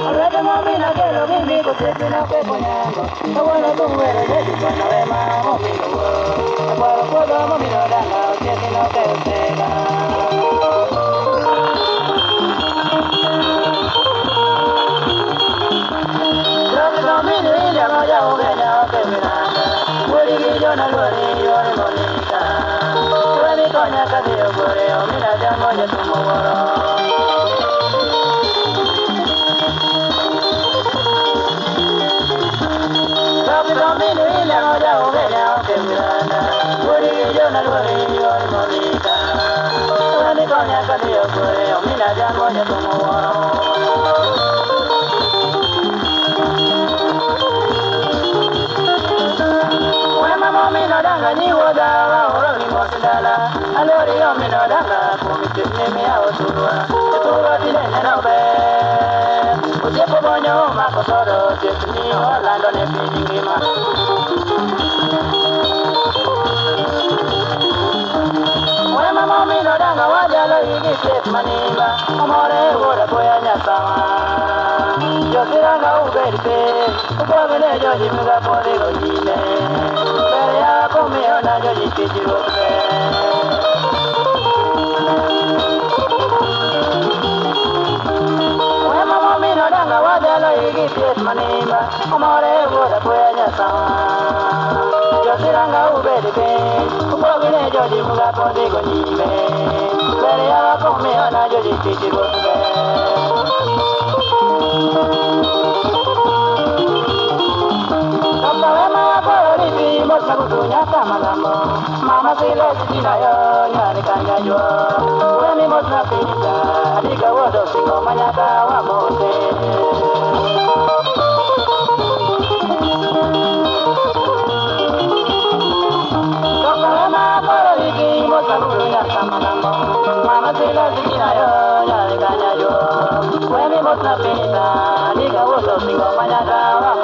Already mami na que lo mismo que te no que poniendo. No bueno tú eres de tu cuando ve más mami no. Puedo mami no danga que te no que pega. Yo que domino y ya no ya o ya que miranda. Muri yo no lo ni yo no bonita. Tú mi coña que dio por ello mira ya no ya tu moro. Domino y la no ya o ya que miranda. Muri yo no lo ni yo no bonita. Tú mi coña que dio por ello mira ya no ya tu moro. Mino danga ni woda wa oro ni mosdala alori yo mino danga ko mi me awturwa tuwa dile na be o je ko bonyo ma ko soro je ni Orlando ne pidingima Oya mama mino danga wa jalo igi set maniba amore woda ko ya nyasama yo tiranga uberpe ko bele yo jimuga ko de go jile come on, I just did you when my mommy no danga wa dalo igi pies manimba amore woda kwenya sama yo tiranga ubedi pe uko bine joji muga konde go nyime bere ya come on, I just did you Mama say let's be na yo nyani kanya yo Wemi mosna pinta Adiga wodo singo manyaka wa mose Toka wema koro hiki mosna kudunya kama nambo Mama say let's be na yo nyani kanya yo Wemi mosna pinta Adiga wodo singo manyaka wa